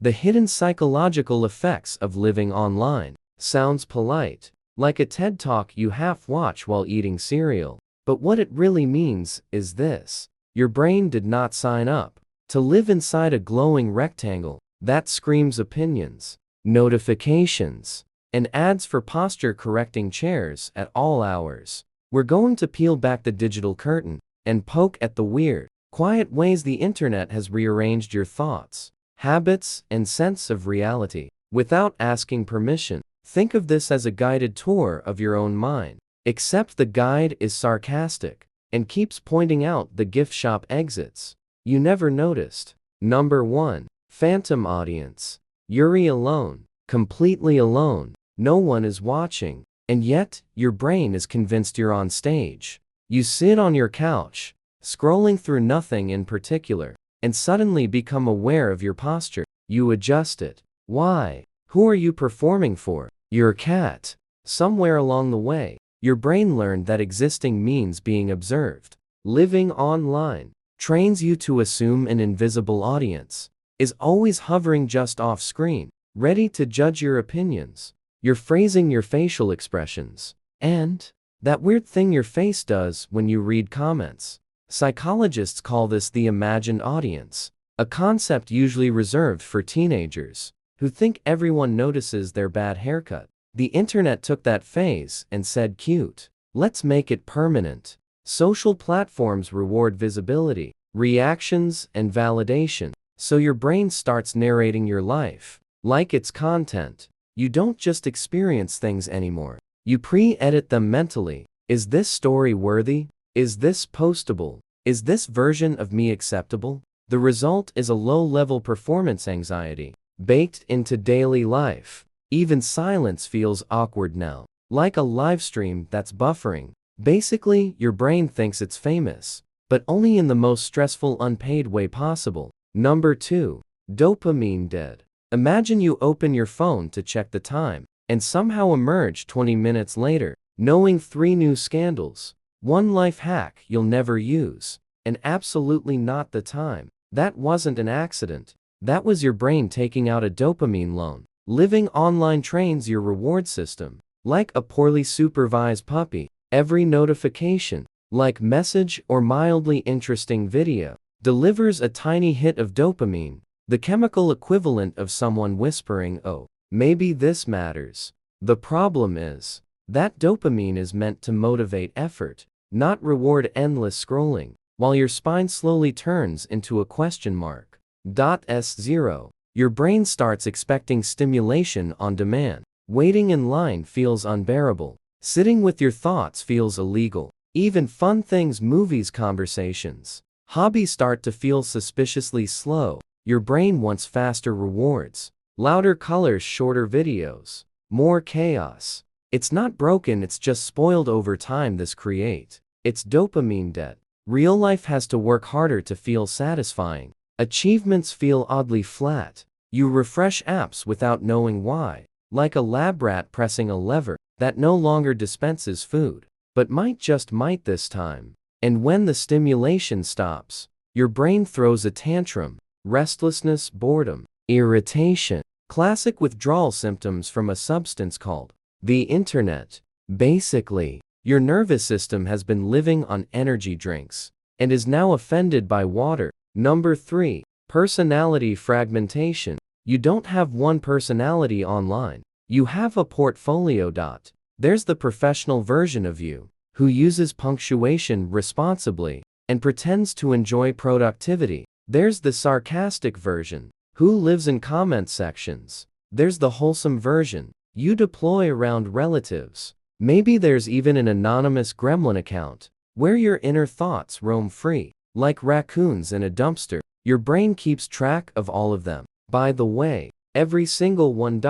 The hidden psychological effects of living online. Sounds polite, like a TED Talk you half watch while eating cereal. But what it really means is this. Your brain did not sign up to live inside a glowing rectangle that screams opinions, notifications, and ads for posture-correcting chairs at all hours. We're going to peel back the digital curtain and poke at the weird, quiet ways the internet has rearranged your thoughts, habits, and sense of reality. Without asking permission, think of this as a guided tour of your own mind. Except the guide is sarcastic and keeps pointing out the gift shop exits you never noticed. Number 1. Phantom audience. You're alone, completely alone. No one is watching, and yet your brain is convinced you're on stage. You sit on your couch, scrolling through nothing in particular, and suddenly become aware of your posture. You adjust it. Why? Who are you performing for? Your cat. Somewhere along the way, your brain learned that existing means being observed. Living online trains you to assume an invisible audience is always hovering just off screen, ready to judge your opinions. You're phrasing your facial expressions, and that weird thing your face does when you read comments. Psychologists call this the imagined audience, a concept usually reserved for teenagers who think everyone notices their bad haircut. The internet took that phase and said, cute, let's make it permanent. Social platforms reward visibility, reactions, and validation, so your brain starts narrating your life like it's content. You don't just experience things anymore. You pre-edit them mentally. Is this story worthy? Is this postable? Is this version of me acceptable? The result is a low-level performance anxiety baked into daily life. Even silence feels awkward now, like a live stream that's buffering. Basically, your brain thinks it's famous, but only in the most stressful unpaid way possible. Number 2. Dopamine dead. Imagine you open your phone to check the time, and somehow emerge 20 minutes later, knowing 3 new scandals, 1 life hack you'll never use, and absolutely not the time. That wasn't an accident. That was your brain taking out a dopamine loan. Living online trains your reward system. Like a poorly supervised puppy, every notification, like message or mildly interesting video, delivers a tiny hit of dopamine, the chemical equivalent of someone whispering, oh, maybe this matters. The problem is, that dopamine is meant to motivate effort, not reward endless scrolling, while your spine slowly turns into a question mark. S0. Your brain starts expecting stimulation on demand. Waiting in line feels unbearable. Sitting with your thoughts feels illegal. Even fun things, movies, conversations, hobbies start to feel suspiciously slow. Your brain wants faster rewards, louder colors, shorter videos, more chaos. It's not broken, it's just spoiled over time. This creates it's dopamine debt. Real life has to work harder to feel satisfying. Achievements feel oddly flat. You refresh apps without knowing why, like a lab rat pressing a lever that no longer dispenses food, but might this time. And when the stimulation stops, your brain throws a tantrum. Restlessness, boredom, irritation. Classic withdrawal symptoms from a substance called the internet. Basically, your nervous system has been living on energy drinks and is now offended by water. Number 3. Personality fragmentation. You don't have one personality online. You have a portfolio. There's the professional version of you, who uses punctuation responsibly and pretends to enjoy productivity. There's the sarcastic version, who lives in comment sections. There's the wholesome version, you deploy around relatives. Maybe there's even an anonymous gremlin account, where your inner thoughts roam free, like raccoons in a dumpster. Your brain keeps track of all of them. By the way, every single one.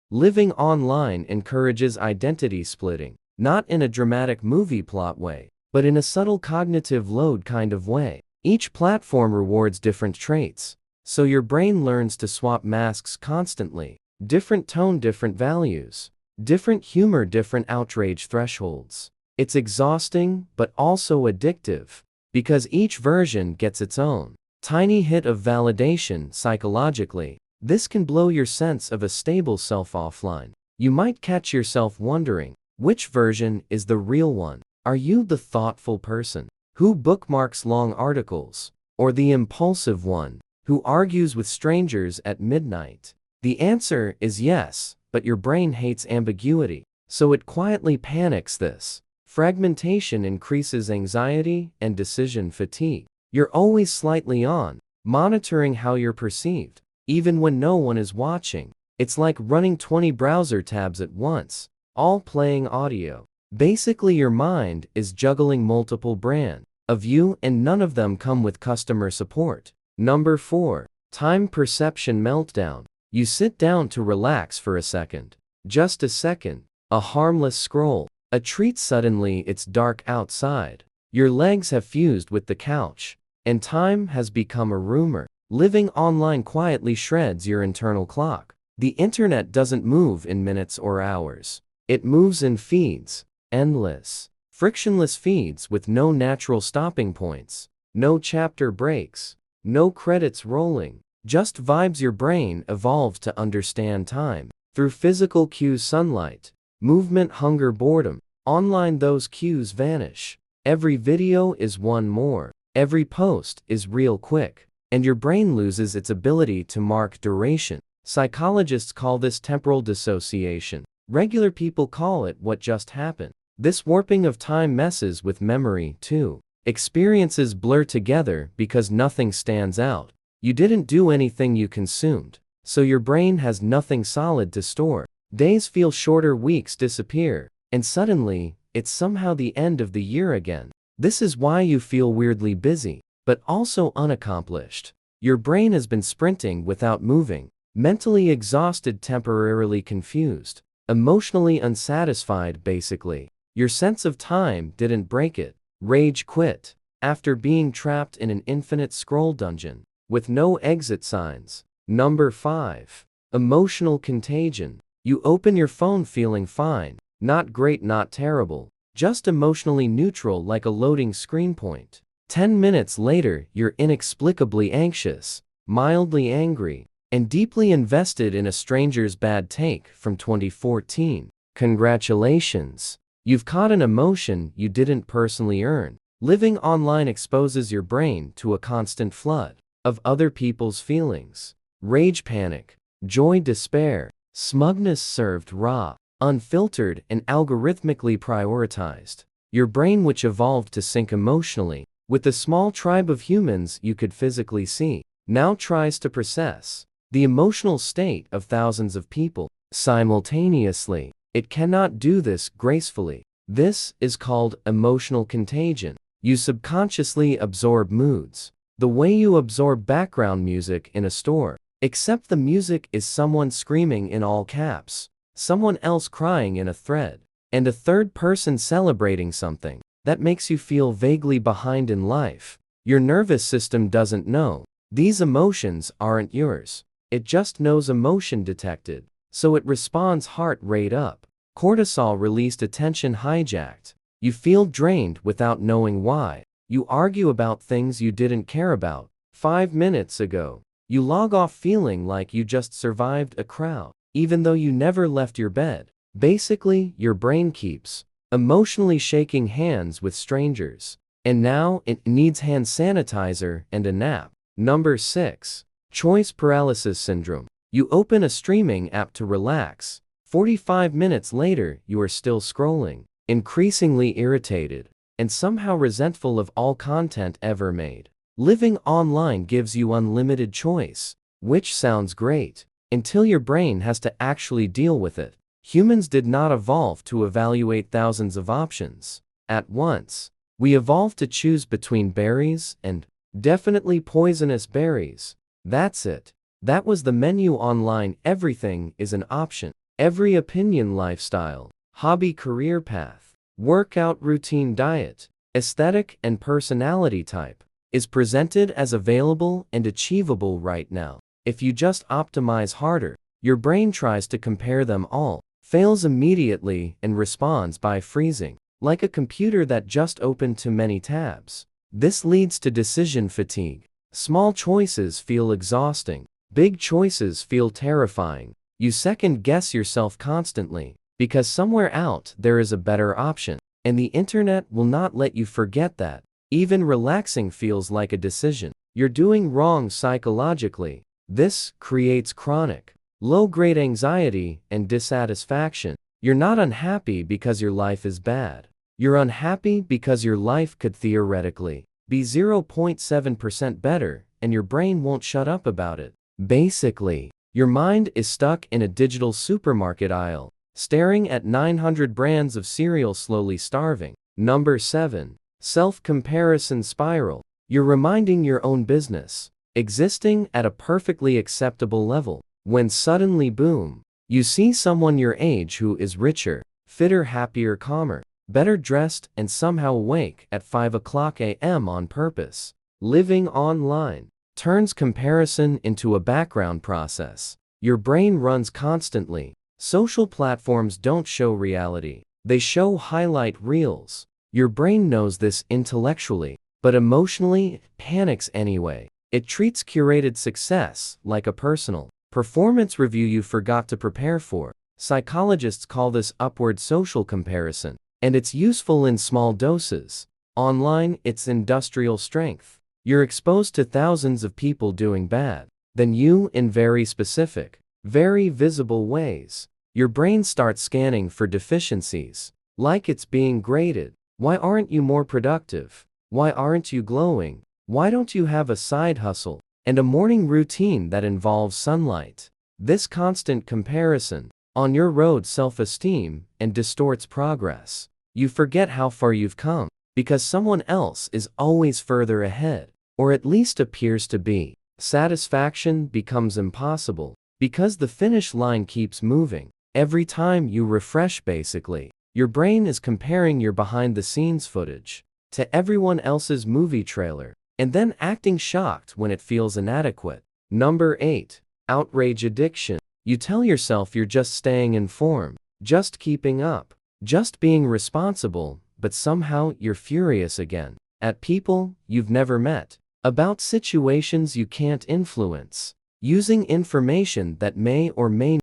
Living online encourages identity splitting, not in a dramatic movie plot way, but in a subtle cognitive load kind of way. Each platform rewards different traits, so your brain learns to swap masks constantly. Different tone, different values, different humor, different outrage thresholds. It's exhausting, but also addictive, because each version gets its own tiny hit of validation psychologically. This can blow your sense of a stable self offline. You might catch yourself wondering, which version is the real one? Are you the thoughtful person who bookmarks long articles, or the impulsive one who argues with strangers at midnight? The answer is yes, but your brain hates ambiguity, so it quietly panics. This fragmentation increases anxiety and decision fatigue. You're always slightly on, monitoring how you're perceived, even when no one is watching. It's like running 20 browser tabs at once, all playing audio. Basically, your mind is juggling multiple brands of you, and none of them come with customer support. Number 4. Time perception meltdown. You sit down to relax for a second. Just a second. A harmless scroll. A treat. Suddenly it's dark outside. Your legs have fused with the couch, and time has become a rumor. Living online quietly shreds your internal clock. The internet doesn't move in minutes or hours. It moves in feeds. Endless, frictionless feeds with no natural stopping points, no chapter breaks, no credits rolling, just vibes. Your brain evolved to understand time through physical cues: sunlight, movement, hunger, boredom. Online, those cues vanish. Every video is one more. Every post is real quick, and your brain loses its ability to mark duration. Psychologists call this temporal dissociation. Regular people call it what just happened. This warping of time messes with memory too. Experiences blur together because nothing stands out. You didn't do anything, you consumed, so your brain has nothing solid to store. Days feel shorter, weeks disappear, and suddenly, it's somehow the end of the year again. This is why you feel weirdly busy, but also unaccomplished. Your brain has been sprinting without moving, mentally exhausted, temporarily confused, emotionally unsatisfied. Basically, your sense of time didn't break it. Rage quit. After being trapped in an infinite scroll dungeon with no exit signs. Number 5. Emotional contagion. You open your phone feeling fine, not great, not terrible, just emotionally neutral, like a loading screen point. 10 minutes later, you're inexplicably anxious, mildly angry, and deeply invested in a stranger's bad take from 2014. Congratulations! You've caught an emotion you didn't personally earn. Living online exposes your brain to a constant flood of other people's feelings. Rage, panic, joy, despair, smugness, served raw, unfiltered, and algorithmically prioritized. Your brain, which evolved to sync emotionally with the small tribe of humans you could physically see, now tries to process the emotional state of thousands of people simultaneously. It cannot do this gracefully. This is called emotional contagion. You subconsciously absorb moods, the way you absorb background music in a store, except the music is someone screaming in all caps, someone else crying in a thread, and a third person celebrating something that makes you feel vaguely behind in life. Your nervous system doesn't know these emotions aren't yours. It just knows emotion detected, so it responds: heart rate up, cortisol released, attention hijacked. You feel drained without knowing why. You argue about things you didn't care about 5 minutes ago. You log off feeling like you just survived a crowd, even though you never left your bed. Basically, your brain keeps emotionally shaking hands with strangers, and now it needs hand sanitizer and a nap. Number 6. Choice paralysis syndrome. You open a streaming app to relax. 45 minutes later, you are still scrolling, increasingly irritated, and somehow resentful of all content ever made. Living online gives you unlimited choice, which sounds great, until your brain has to actually deal with it. Humans did not evolve to evaluate thousands of options at once. We evolved to choose between berries and definitely poisonous berries. That's it. That was the menu online. Everything is an option. Every opinion, lifestyle, hobby, career path, workout routine, diet, aesthetic, and personality type is presented as available and achievable right now. If you just optimize harder, your brain tries to compare them all, fails immediately, and responds by freezing, like a computer that just opened too many tabs. This leads to decision fatigue. Small choices feel exhausting. Big choices feel terrifying. You second guess yourself constantly, because somewhere out there is a better option. And the internet will not let you forget that. Even relaxing feels like a decision you're doing wrong psychologically. This creates chronic, low-grade anxiety and dissatisfaction. You're not unhappy because your life is bad. You're unhappy because your life could theoretically be 0.7% better, and your brain won't shut up about it. Basically, your mind is stuck in a digital supermarket aisle, staring at 900 brands of cereal slowly starving. Number 7. Self-comparison spiral. You're reminding your own business, existing at a perfectly acceptable level, when suddenly boom, you see someone your age who is richer, fitter, happier, calmer, better dressed, and somehow awake at 5 o'clock a.m. on purpose. Living online turns comparison into a background process. Your brain runs constantly. Social platforms don't show reality. They show highlight reels. Your brain knows this intellectually, but emotionally, it panics anyway. It treats curated success like a personal performance review you forgot to prepare for. Psychologists call this upward social comparison, and it's useful in small doses. Online, it's industrial strength. You're exposed to thousands of people doing bad than you in very specific, very visible ways. Your brain starts scanning for deficiencies, like it's being graded. Why aren't you more productive? Why aren't you glowing? Why don't you have a side hustle and a morning routine that involves sunlight? This constant comparison on your road self-esteem and distorts progress. You forget how far you've come because someone else is always further ahead, or at least appears to be. Satisfaction becomes impossible because the finish line keeps moving. Every time you refresh, basically, your brain is comparing your behind-the-scenes footage to everyone else's movie trailer, and then acting shocked when it feels inadequate. Number 8. Outrage addiction. You tell yourself you're just staying informed, just keeping up, just being responsible, but somehow you're furious again at people you've never met, about situations you can't influence, using information that may or may